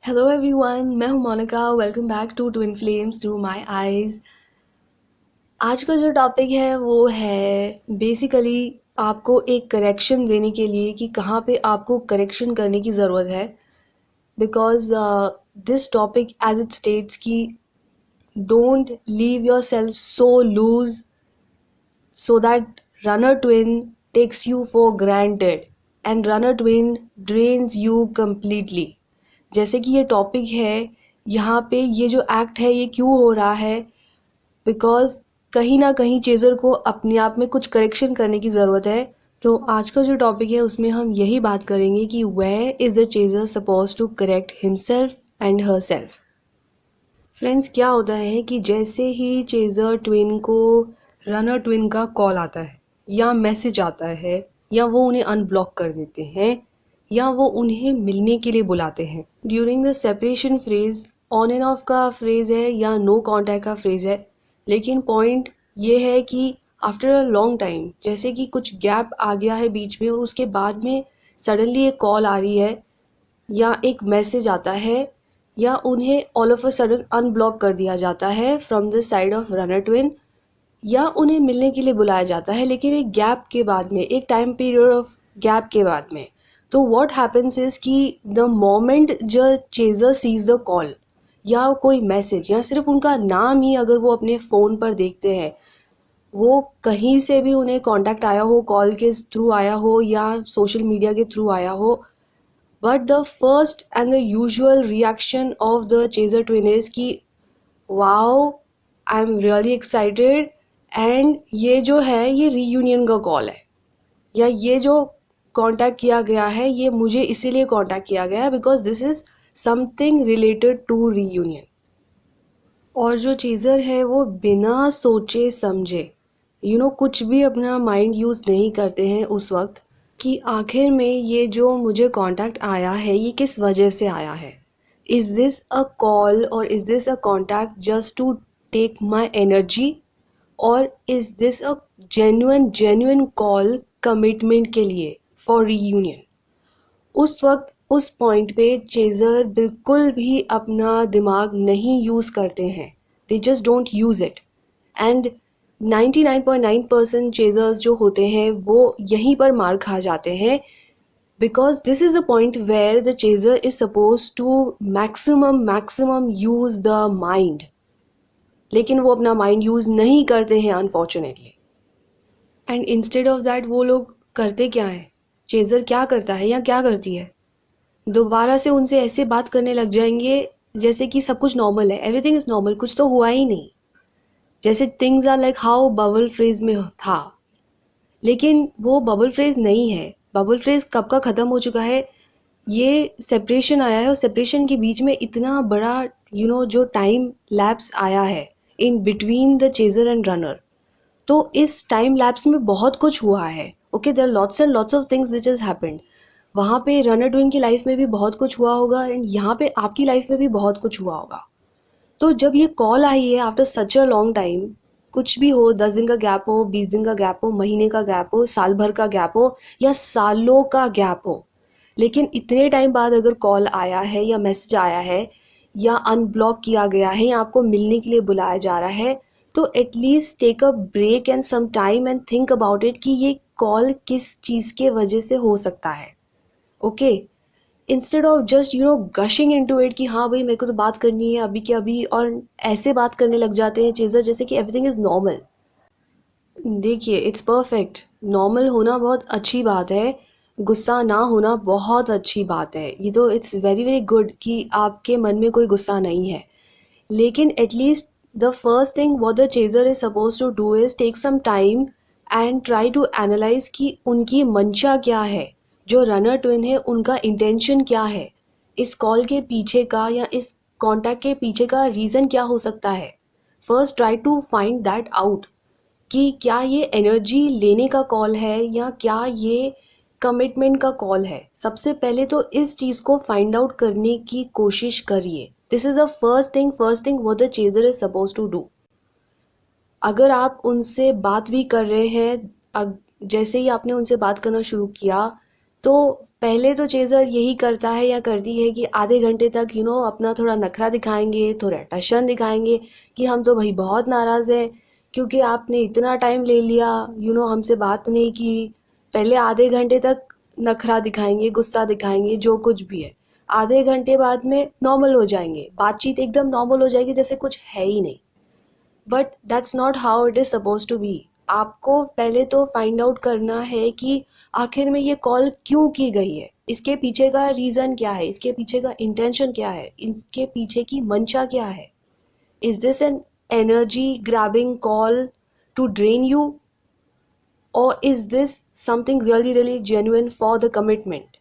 Hello everyone, मैं हूं Monika. Welcome back to twin flames through my eyes. आज का जो टॉपिक है वो है बेसिकली आपको एक करेक्शन देने के लिए कि कहाँ पे आपको करेक्शन करने की ज़रूरत है। Because this topic as it states कि don't leave yourself so loose so that runner twin takes you for granted and runner twin drains you completely। जैसे कि ये टॉपिक है, यहाँ पे ये जो एक्ट है ये क्यों हो रहा है? बिकॉज कहीं ना कहीं चेज़र को अपने आप में कुछ करेक्शन करने की ज़रूरत है। तो आज का जो टॉपिक है उसमें हम यही बात करेंगे कि where is the chaser suppose to correct himself and her self. Friends, क्या होता है कि जैसे ही चेज़र ट्विन को रनर ट्विन का कॉल आता है या मैसेज आता है या वो उन्हें अनब्लॉक कर देते हैं या वो उन्हें मिलने के लिए बुलाते हैं during the separation phrase, on end of का फ्रेज है या नो कांटेक्ट का फ्रेज है। लेकिन पॉइंट ये है कि आफ्टर अ लॉन्ग टाइम, जैसे कि कुछ गैप आ गया है बीच में और उसके बाद में सडनली एक कॉल आ रही है या एक मैसेज आता है या उन्हें all of a sudden unblock कर दिया जाता है from the side of runner twin या उन्हें मिलने के लिए बुलाया जाता है, लेकिन एक गैप के बाद में, एक टाइम पीरियड ऑफ गैप के बाद में। तो व्हाट हैपेंस इज कि द मोमेंट जो चेजर सीज द कॉल या कोई मैसेज या सिर्फ उनका नाम ही अगर वो अपने फ़ोन पर देखते हैं, वो कहीं से भी उन्हें कांटेक्ट आया हो, कॉल के थ्रू आया हो या सोशल मीडिया के थ्रू आया हो, but the first and the usual reaction of the chaser twin is कि wow, I am really excited and ये जो है ये रीयूनियन का कॉल है या ये जो कांटेक्ट किया गया है ये मुझे इसीलिए कांटेक्ट किया गया है because this is something related to reunion. और जो चीज़र है वो बिना सोचे समझे कुछ भी अपना माइंड यूज़ नहीं करते हैं उस वक्त कि आखिर में ये जो मुझे कांटेक्ट आया है ये किस वजह से आया है। इज़ दिस अ कॉल और is this a contact just to take my energy, और is this a genuine call commitment के लिए फॉर रीयूनियन? उस वक्त उस पॉइंट पे चेज़र बिल्कुल भी अपना दिमाग नहीं यूज़ करते हैं, they just don't use it. And 99.9% चेज़र्स जो होते हैं वो यहीं पर मार खा जाते हैं because this is a point where the chaser is suppose to maximum use the mind, लेकिन वो अपना माइंड यूज़ नहीं करते हैं unfortunately. And instead of that वो लोग करते क्या है, चेज़र क्या करता है या क्या करती है, दोबारा से उनसे ऐसे बात करने लग जाएंगे जैसे कि सब कुछ नॉर्मल है, एवरीथिंग इज़ नॉर्मल, कुछ तो हुआ ही नहीं, जैसे things are like how bubble phase में था। लेकिन वो बबल फ्रेज नहीं है, बबल फ्रेज कब का ख़त्म हो चुका है। ये सेपरेशन आया है और सेपरेशन के बीच में इतना बड़ा जो टाइम लैप्स आया है in between the chaser and runner. तो इस टाइम लैप्स में बहुत कुछ हुआ है। Okay, there lots and lots of things which is happened. वहाँ पे रनर ट्विन की लाइफ में भी बहुत कुछ हुआ होगा एंड यहाँ पे आपकी लाइफ में भी बहुत कुछ हुआ होगा। तो जब ये कॉल आई है after such a long time, कुछ भी हो, 10 दिन का गैप हो, 20 दिन का गैप हो, महीने का गैप हो, साल भर का गैप हो या सालों का गैप हो, लेकिन इतने टाइम बाद अगर कॉल आया है या मैसेज आया है या अनब्लॉक किया गया है या आपको मिलने के लिए बुलाया जा रहा है, तो at least take a break and some time and think about it कि ये कॉल किस चीज़ के वजह से हो सकता है। Okay, instead of just gushing into it कि हाँ भाई मेरे को तो बात करनी है अभी के अभी, और ऐसे बात करने लग जाते हैं चीज़ें जैसे कि एवरीथिंग इज़ नॉर्मल। देखिए, इट्स परफेक्ट, नॉर्मल होना बहुत अच्छी बात है, गुस्सा ना होना बहुत अच्छी बात है, ये तो इट्स वेरी वेरी गुड कि आपके मन में कोई गुस्सा नहीं है। लेकिन at least the first thing what the chaser is suppose to do is take some time and try to analyse कि उनकी मंशा क्या है, जो रनर ट्विन है उनका इंटेंशन क्या है, इस कॉल के पीछे का या इस कॉन्टैक्ट के पीछे का रीज़न क्या हो सकता है। First try to find that out कि क्या ये एनर्जी लेने का कॉल है या क्या ये कमिटमेंट का कॉल है। सबसे पहले तो इस चीज़ को फाइंड आउट करने की कोशिश करिए। This is the first thing what the chaser is suppose to do. अगर आप उनसे बात भी कर रहे हैं, जैसे ही आपने उनसे बात करना शुरू किया, तो पहले तो चेज़र यही करता है या करती है कि आधे घंटे तक अपना थोड़ा नखरा दिखाएंगे, थोड़ा टशन दिखाएंगे कि हम तो भाई बहुत नाराज़ हैं क्योंकि आपने इतना टाइम ले लिया, हमसे बात नहीं की। पहले आधे घंटे तक नखरा दिखाएंगे, गुस्सा दिखाएंगे, जो कुछ भी है। आधे घंटे बाद में नॉर्मल हो जाएंगे, बातचीत एकदम नॉर्मल हो जाएगी जैसे कुछ है ही नहीं। But that's not how it is suppose to be. आपको पहले तो फाइंड आउट करना है कि आखिर में ये कॉल क्यों की गई है, इसके पीछे का रीज़न क्या है, इसके पीछे का इंटेंशन क्या है, इसके पीछे की मंशा क्या है। Is this an energy grabbing call to drain you, और is this something really really genuine for the commitment.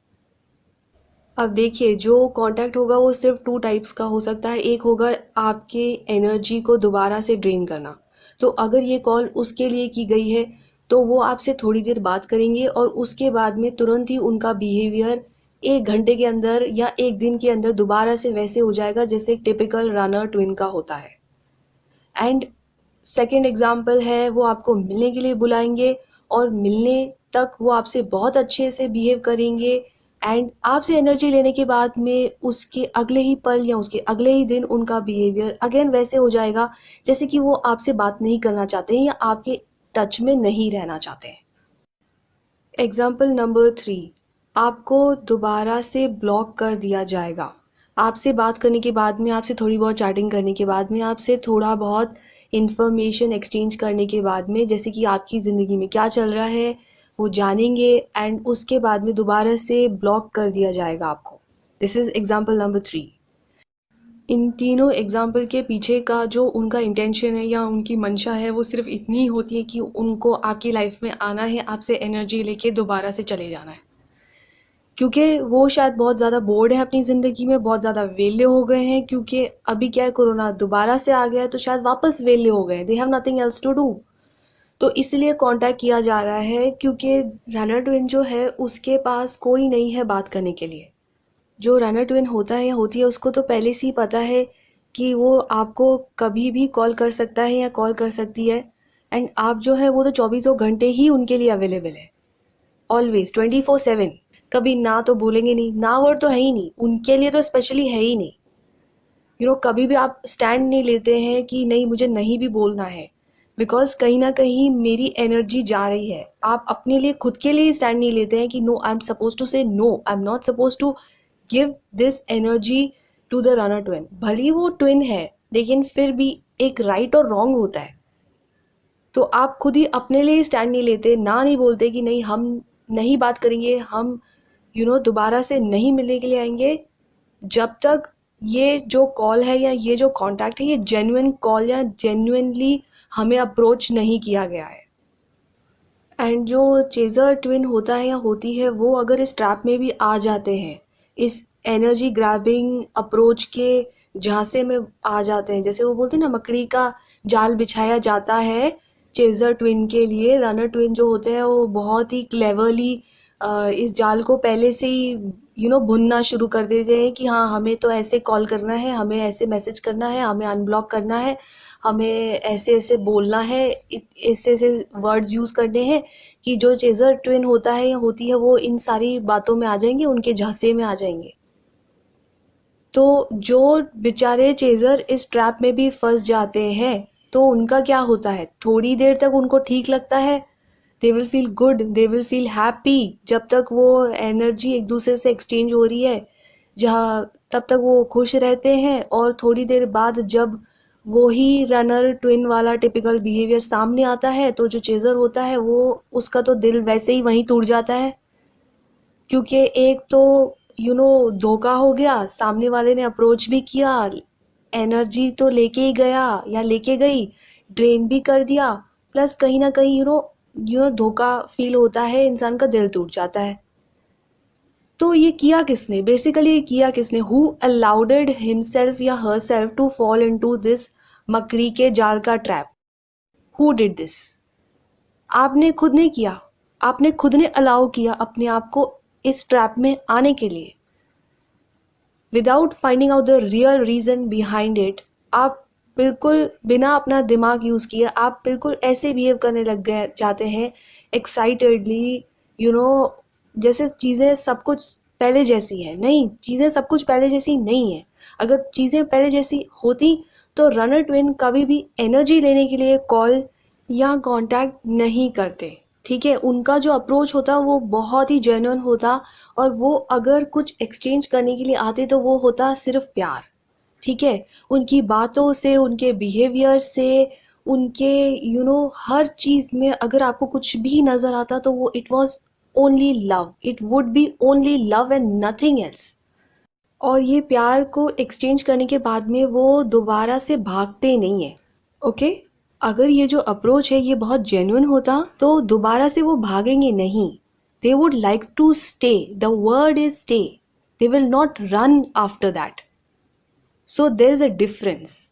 अब देखिए, जो कांटेक्ट होगा वो सिर्फ 2 टाइप्स का हो सकता है। एक होगा आपके एनर्जी को दोबारा से ड्रेन करना। तो अगर ये कॉल उसके लिए की गई है तो वो आपसे थोड़ी देर बात करेंगे और उसके बाद में तुरंत ही उनका बिहेवियर 1 घंटे के अंदर या 1 दिन के अंदर दोबारा से वैसे हो जाएगा जैसे टिपिकल रनर ट्विन का होता है। एंड सेकेंड एग्जाम्पल है, वो आपको मिलने के लिए बुलाएंगे और मिलने तक वो आपसे बहुत अच्छे से बिहेव करेंगे एंड आपसे एनर्जी लेने के बाद में उसके अगले ही पल या उसके अगले ही दिन उनका बिहेवियर अगेन वैसे हो जाएगा जैसे कि वो आपसे बात नहीं करना चाहते हैं या आपके टच में नहीं रहना चाहते हैं। एग्जाम्पल नंबर 3, आपको दोबारा से ब्लॉक कर दिया जाएगा। आपसे बात करने के बाद में, आपसे थोड़ी बहुत चैटिंग करने के बाद में, आपसे थोड़ा बहुत इन्फॉर्मेशन एक्सचेंज करने के बाद में, जैसे कि आपकी ज़िंदगी में क्या चल रहा है वो जानेंगे एंड उसके बाद में दोबारा से ब्लॉक कर दिया जाएगा आपको। This is example number 3। इन तीनों एग्जाम्पल के पीछे का जो उनका इंटेंशन है या उनकी मंशा है वो सिर्फ इतनी ही होती है कि उनको आपकी लाइफ में आना है, आपसे एनर्जी लेके दोबारा से चले जाना है। क्योंकि वो शायद बहुत ज़्यादा बोर्ड है अपनी ज़िंदगी में, बहुत ज़्यादा वेले हो गए हैं, क्योंकि अभी क्या है, कोरोना दोबारा से आ गया है तो शायद वापस वेले हो गए, they have nothing else to do. तो इसलिए कांटेक्ट किया जा रहा है क्योंकि रनर ट्विन जो है उसके पास कोई नहीं है बात करने के लिए। जो रनर ट्विन होता है या होती है उसको तो पहले से ही पता है कि वो आपको कभी भी कॉल कर सकता है या कॉल कर सकती है एंड आप जो है वो तो 24 घंटे ही उनके लिए अवेलेबल है, ऑलवेज 24/7। कभी ना तो बोलेंगे नहीं, ना वर्ड तो है ही नहीं, उनके लिए तो स्पेशली है ही नहीं। कभी भी आप स्टैंड नहीं लेते हैं कि नहीं मुझे नहीं भी बोलना है, बिकॉज कहीं ना कहीं मेरी एनर्जी जा रही है। आप अपने लिए खुद के लिए स्टैंड नहीं लेते हैं कि no, I am suppose to say no, I am not suppose to give this energy to the runner twin. भली वो ट्विन है लेकिन फिर भी एक राइट और रॉन्ग होता है। तो आप खुद ही अपने लिए स्टैंड नहीं लेते, ना नहीं बोलते कि नहीं हम नहीं बात करेंगे, हम दोबारा से नहीं मिलने के लिए आएंगे जब तक ये जो कॉल है या ये जो कांटेक्ट है ये जेन्युइन कॉल या जेन्युइनली हमें अप्रोच नहीं किया गया है। एंड जो चेज़र ट्विन होता है या होती है वो अगर इस ट्रैप में भी आ जाते हैं, इस एनर्जी ग्रैबिंग अप्रोच के झांसे में आ जाते हैं, जैसे वो बोलते हैं ना मकड़ी का जाल बिछाया जाता है चेज़र ट्विन के लिए। रनर ट्विन जो होते हैं वो बहुत ही क्लेवरली इस जाल को पहले से ही भुनना शुरू कर देते हैं कि हाँ हमें तो ऐसे कॉल करना है, हमें ऐसे मैसेज करना है, हमें अनब्लॉक करना है, हमें ऐसे ऐसे बोलना है, ऐसे ऐसे वर्ड्स यूज़ करने हैं कि जो चेज़र ट्विन होता है या होती है वो इन सारी बातों में आ जाएंगे, उनके झांसे में आ जाएंगे। तो जो बेचारे चेज़र इस ट्रैप में भी फंस जाते हैं तो उनका क्या होता है, थोड़ी देर तक उनको ठीक लगता है, they will feel good, they will feel happy, जब तक वो एनर्जी एक दूसरे से एक्सचेंज हो रही है जहाँ तब तक वो खुश रहते हैं। और थोड़ी देर बाद जब वो ही रनर ट्विन वाला टिपिकल बिहेवियर सामने आता है तो जो चेज़र होता है वो उसका तो दिल वैसे ही वहीं टूट जाता है, क्योंकि एक तो धोखा हो गया, सामने वाले ने अप्रोच भी किया, एनर्जी तो लेके ही गया या लेके गई, ड्रेन भी कर दिया, प्लस कहीं ना कहीं धोखा फील होता है, इंसान का दिल टूट जाता है। तो ये किया किसने, बेसिकली ये किया किसने, हु अलाउडेड हिमसेल्फ या her self to fall into this मकड़ी के जाल का ट्रैप, हु डिड दिस? आपने खुद ने किया, आपने खुद ने अलाउ किया अपने आप को इस ट्रैप में आने के लिए, without finding out the real reason behind it. आप बिल्कुल बिना अपना दिमाग यूज़ किए आप बिल्कुल ऐसे बिहेव करने लग गए जाते हैं एक्साइटेडली, जैसे चीज़ें सब कुछ पहले जैसी है, नहीं, चीज़ें सब कुछ पहले जैसी नहीं है। अगर चीज़ें पहले जैसी होती तो रनर ट्विन कभी भी एनर्जी लेने के लिए कॉल या कांटेक्ट नहीं करते, ठीक है। उनका जो अप्रोच होता वो बहुत ही जेन्युइन होता, और वो अगर कुछ एक्सचेंज करने के लिए आते तो वो होता सिर्फ प्यार, ठीक है। उनकी बातों से, उनके बिहेवियर से, उनके हर चीज़ में अगर आपको कुछ भी नज़र आता तो वो it was only love, it would be only love and nothing else. और ये प्यार को एक्सचेंज करने के बाद में वो दोबारा से भागते नहीं है, ओके। अगर ये जो अप्रोच है ये बहुत जेन्युइन होता तो दोबारा से वो भागेंगे नहीं। They would like to stay, the word is stay, they will not run after that. So there is a difference,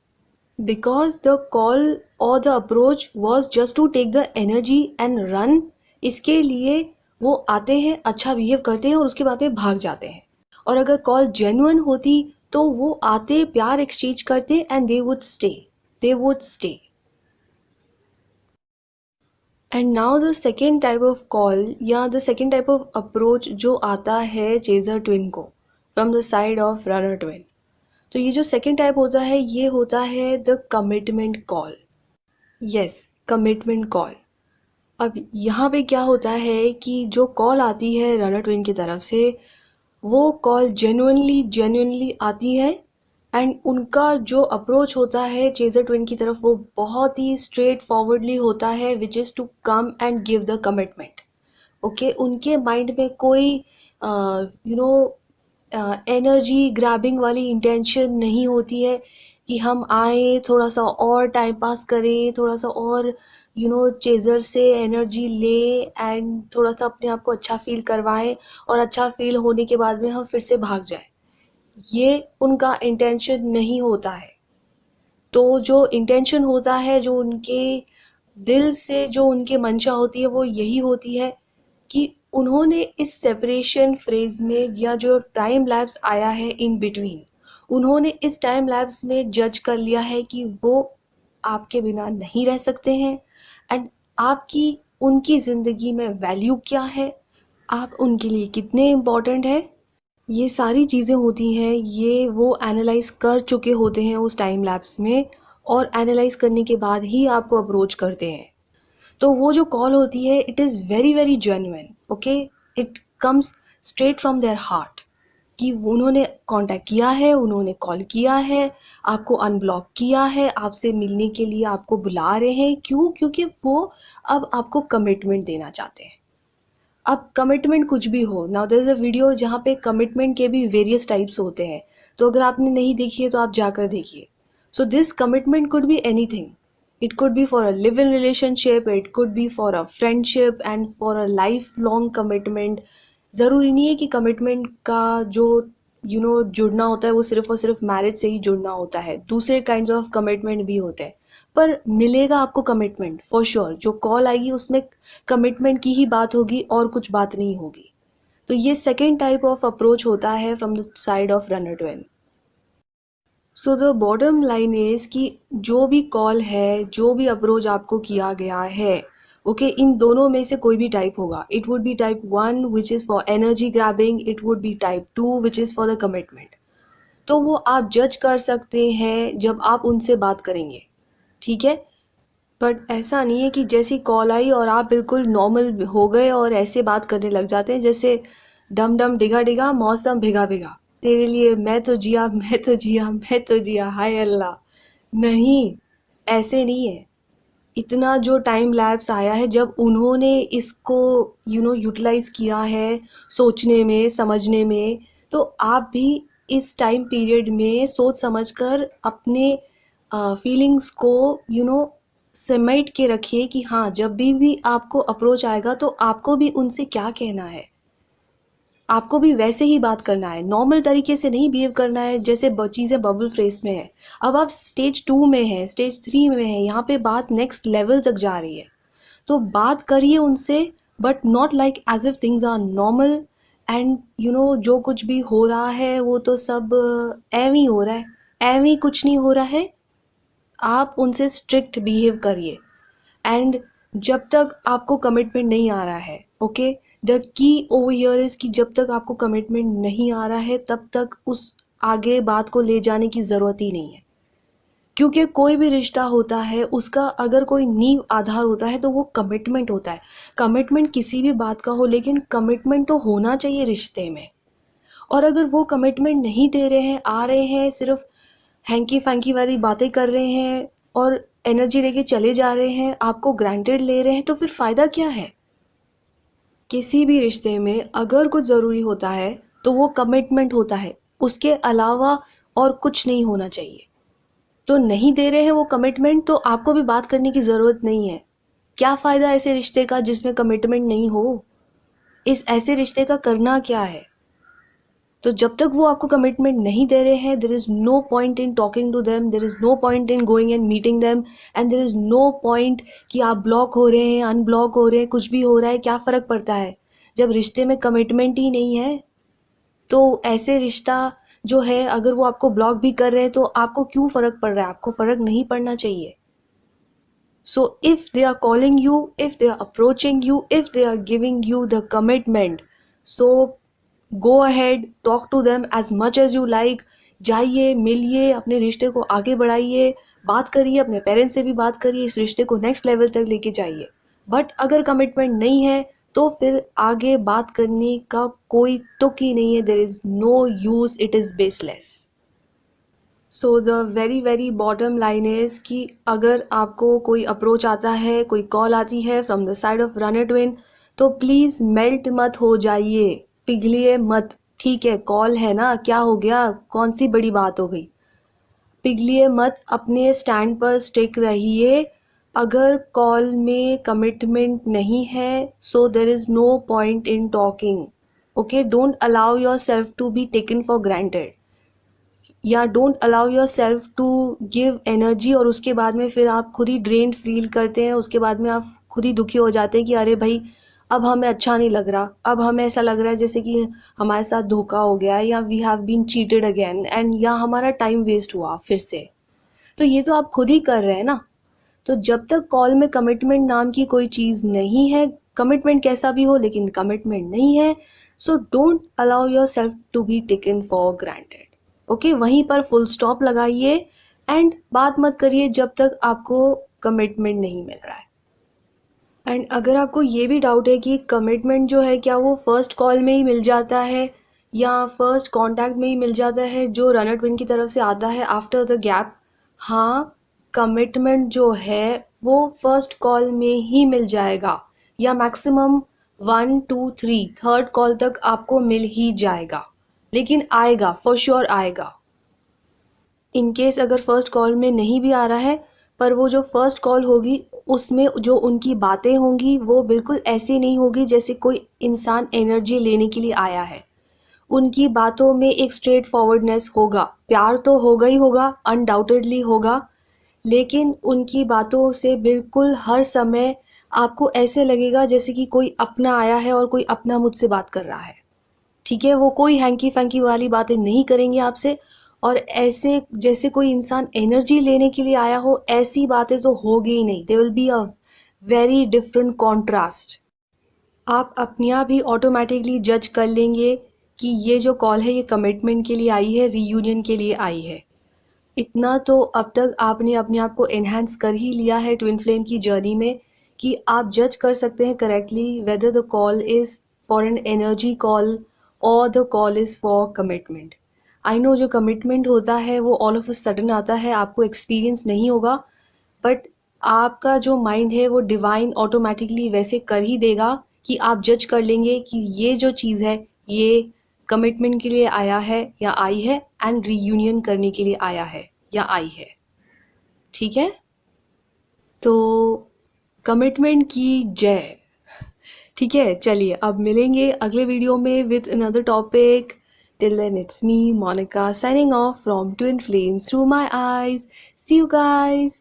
because the call or the approach was just to take the energy and run। इसके लिए वो आते हैं, अच्छा behave करते हैं और उसके बाद में भाग जाते हैं। और अगर कॉल जेन्युइन होती तो वो आते, प्यार एक्सचेंज करते and they would stay, they would stay. And now the second type of call या the second type of approach जो आता है चेजर ट्विन को from the side of runner twin. तो ये जो सेकेंड टाइप होता है ये होता है the commitment call. Yes, commitment call. अब यहाँ पे क्या होता है कि जो कॉल आती है रनर ट्विन की तरफ से, वो कॉल जेन्युइनली आती है, एंड उनका जो अप्रोच होता है चेजर ट्विन की तरफ वो बहुत ही स्ट्रेट फॉरवर्डली होता है, which is to come and give the commitment, okay. उनके माइंड में कोई यू नो एनर्जी ग्रैबिंग वाली इंटेंशन नहीं होती है कि हम आए थोड़ा सा और टाइम पास करें, थोड़ा सा और चेज़र से एनर्जी ले एंड थोड़ा सा अपने आप को अच्छा फील करवाएं, और अच्छा फील होने के बाद में हम फिर से भाग जाएं। ये उनका इंटेंशन नहीं होता है। तो जो इंटेंशन होता है, जो उनके दिल से जो उनकी मंशा होती है वो यही होती है कि उन्होंने इस सेपरेशन फ्रेज में या जो टाइम लैप्स आया है इन बिटवीन, उन्होंने इस टाइम लैप्स में जज कर लिया है कि वो आपके बिना नहीं रह सकते हैं, एंड आपकी उनकी ज़िंदगी में वैल्यू क्या है, आप उनके लिए कितने इम्पॉर्टेंट है, ये सारी चीज़ें होती हैं, ये वो एनालाइज कर चुके होते हैं उस टाइम लैप्स में, और एनालाइज करने के बाद ही आपको अप्रोच करते हैं। तो वो जो कॉल होती है it is very very genuine, okay. It comes straight from their heart कि उन्होंने कांटेक्ट किया है, उन्होंने कॉल किया है, आपको अनब्लॉक किया है, आपसे मिलने के लिए आपको बुला रहे हैं। क्यों? क्योंकि वो अब आपको कमिटमेंट देना चाहते हैं। अब कमिटमेंट कुछ भी हो, now there is a video जहाँ पे कमिटमेंट के भी वेरियस टाइप्स होते हैं, तो अगर आपने नहीं देखी है तो आप जाकर देखिए। So this commitment could be anything, it could be for a live-in relationship, it could be for a friendship and for a lifelong commitment। ज़रूरी नहीं है कि कमिटमेंट का जो जुड़ना होता है वो सिर्फ और सिर्फ मैरिज से ही जुड़ना होता है, दूसरे काइंड्स ऑफ कमिटमेंट भी होते हैं। पर मिलेगा आपको कमिटमेंट फॉर श्योर, जो कॉल आएगी उसमें कमिटमेंट की ही बात होगी और कुछ बात नहीं होगी। तो ये सेकेंड टाइप ऑफ अप्रोच होता है from the side of runner twin. So the bottom line is कि जो भी कॉल है, जो भी अप्रोच आपको किया गया है, ओके, इन दोनों में से कोई भी टाइप होगा। It would be type 1 which is for energy grabbing, it would be type 2 which is for the commitment. तो वो आप जज कर सकते हैं जब आप उनसे बात करेंगे, ठीक है। बट ऐसा नहीं है कि जैसी कॉल आई और आप बिल्कुल नॉर्मल हो गए और ऐसे बात करने लग जाते हैं जैसे डम डम डिगा डिगा मौसम भिगा भिगा, तेरे लिए मैं तो जिया, मैं तो जिया, मैं तो जिया, हाय अल्लाह। नहीं, ऐसे नहीं है। इतना जो टाइम लैप्स आया है जब उन्होंने इसको यूटिलाइज किया है सोचने में, समझने में, तो आप भी इस टाइम पीरियड में सोच समझकर अपने फीलिंग्स को समेट के रखिए कि हाँ, जब भी आपको अप्रोच आएगा तो आपको भी उनसे क्या कहना है, आपको भी वैसे ही बात करना है, नॉर्मल तरीके से नहीं बिहेव करना है जैसे चीज़ें बबल फ्रेज में है। अब आप स्टेज 2 में है, स्टेज 3 में है, यहाँ पे बात नेक्स्ट लेवल तक जा रही है। तो बात करिए उनसे, but not like as if things are normal and जो कुछ भी हो रहा है वो तो सब एवं ही हो रहा है, एवं ही कुछ नहीं हो रहा है। आप उनसे स्ट्रिक्ट बिहेव करिए, एंड जब तक आपको कमिटमेंट नहीं आ रहा है, okay, the key over here is कि जब तक आपको कमिटमेंट नहीं आ रहा है तब तक उस आगे बात को ले जाने की ज़रूरत ही नहीं है, क्योंकि कोई भी रिश्ता होता है उसका अगर कोई नींव आधार होता है तो वो कमिटमेंट होता है। कमिटमेंट किसी भी बात का हो, लेकिन कमिटमेंट तो होना चाहिए रिश्ते में। और अगर वो कमिटमेंट नहीं दे रहे हैं, आ रहे हैं सिर्फ हैंकी फैंकी वाली बातें कर रहे हैं और एनर्जी लेके चले जा रहे हैं, आपको ग्रांटेड ले रहे हैं, तो फिर फ़ायदा क्या है? किसी भी रिश्ते में अगर कुछ ज़रूरी होता है तो वो कमिटमेंट होता है, उसके अलावा और कुछ नहीं होना चाहिए। तो नहीं दे रहे हैं वो कमिटमेंट, तो आपको भी बात करने की ज़रूरत नहीं है। क्या फ़ायदा ऐसे रिश्ते का जिसमें कमिटमेंट नहीं हो? इस ऐसे रिश्ते का करना क्या है? तो जब तक वो आपको कमिटमेंट नहीं दे रहे हैं, there is no point in talking to them, there is no point in going and meeting them, and there is no point कि आप ब्लॉक हो रहे हैं, अनब्लॉक हो रहे हैं, कुछ भी हो रहा है, क्या फ़र्क पड़ता है? जब रिश्ते में कमिटमेंट ही नहीं है, तो ऐसे रिश्ता जो है अगर वो आपको ब्लॉक भी कर रहे हैं तो आपको क्यों फ़र्क पड़ रहा है? आपको फ़र्क नहीं पड़ना चाहिए। So if they are calling you, if they are approaching you, if they are giving you the commitment, so go ahead, talk to them as much as you like. जाइए, मिलिए, अपने रिश्ते को आगे बढ़ाइए, बात करिए, अपने पेरेंट्स से भी बात करिए, इस रिश्ते को नेक्स्ट लेवल तक लेके जाइए। बट अगर कमिटमेंट नहीं है तो फिर आगे बात करने का कोई तुक ही नहीं है। There is no use, it is baseless. So the very very bottom line is कि अगर आपको कोई अप्रोच आता है, कोई कॉल आती है from the side of runner twin, तो प्लीज़ मेल्ट मत हो जाइए, पिघलिए मत। ठीक है, कॉल है ना, क्या हो गया, कौन सी बड़ी बात हो गई? पिघलिए मत, अपने स्टैंड पर स्टिक रहिए। अगर कॉल में कमिटमेंट नहीं है so there is no point in talking. Okay, don't allow your self to be taken for granted, या don't allow your self to give energy और उसके बाद में फिर आप खुद ही ड्रेन्ड फील करते हैं। उसके बाद में आप खुद ही दुखी हो जाते हैं कि अरे भाई अब हमें अच्छा नहीं लग रहा, अब हमें ऐसा लग रहा है जैसे कि हमारे साथ धोखा हो गया, या we have been cheated again, and या हमारा टाइम वेस्ट हुआ फिर से। तो ये तो आप खुद ही कर रहे हैं ना। तो जब तक कॉल में कमिटमेंट नाम की कोई चीज़ नहीं है, कमिटमेंट कैसा भी हो लेकिन कमिटमेंट नहीं है, so don't allow your self to be taken for granted. Okay, वहीं पर फुल स्टॉप लगाइए एंड बात मत करिए जब तक आपको कमिटमेंट नहीं मिल रहा है। एंड अगर आपको ये भी डाउट है कि कमिटमेंट जो है क्या वो फर्स्ट कॉल में ही मिल जाता है या फर्स्ट कांटेक्ट में ही मिल जाता है जो रनर ट्विन की तरफ से आता है आफ्टर द गैप, हाँ, कमिटमेंट जो है वो फर्स्ट कॉल में ही मिल जाएगा, या मैक्सिमम 1 2 3 थर्ड कॉल तक आपको मिल ही जाएगा, लेकिन आएगा, फॉर श्योर आएगा। इन केस अगर फर्स्ट कॉल में नहीं भी आ रहा है, पर वो जो फर्स्ट कॉल होगी उसमें जो उनकी बातें होंगी वो बिल्कुल ऐसी नहीं होगी जैसे कोई इंसान एनर्जी लेने के लिए आया है। उनकी बातों में एक स्ट्रेट फॉरवर्डनेस होगा, प्यार तो होगा ही होगा, अनडाउटेडली होगा, लेकिन उनकी बातों से बिल्कुल हर समय आपको ऐसे लगेगा जैसे कि कोई अपना आया है और कोई अपना मुझसे बात कर रहा है। ठीक है, वो कोई हैंकी फैंकी वाली बातें नहीं करेंगे आपसे, और ऐसे जैसे कोई इंसान एनर्जी लेने के लिए आया हो ऐसी बातें तो होगी ही नहीं। They will be a very different contrast. आप अपने आप ही ऑटोमेटिकली जज कर लेंगे कि ये जो कॉल है ये कमिटमेंट के लिए आई है, रीयूनियन के लिए आई है। इतना तो अब तक आपने अपने आप को एनहांस कर ही लिया है ट्विन फ्लेम की जर्नी में कि आप जज कर सकते हैं correctly whether the call is for an energy call और the call is for commitment. I know जो कमिटमेंट होता है वो ऑल ऑफ अ सडन आता है, आपको एक्सपीरियंस नहीं होगा, बट आपका जो माइंड है वो डिवाइन ऑटोमेटिकली वैसे कर ही देगा कि आप जज कर लेंगे कि ये जो चीज़ है ये कमिटमेंट के लिए आया है या आई है, एंड रीयूनियन करने के लिए आया है या आई है। ठीक है, तो कमिटमेंट की जय। ठीक है, चलिए अब मिलेंगे अगले वीडियो में with another topic. Till then it's me Monika signing off from twin flames through my eyes. See you guys.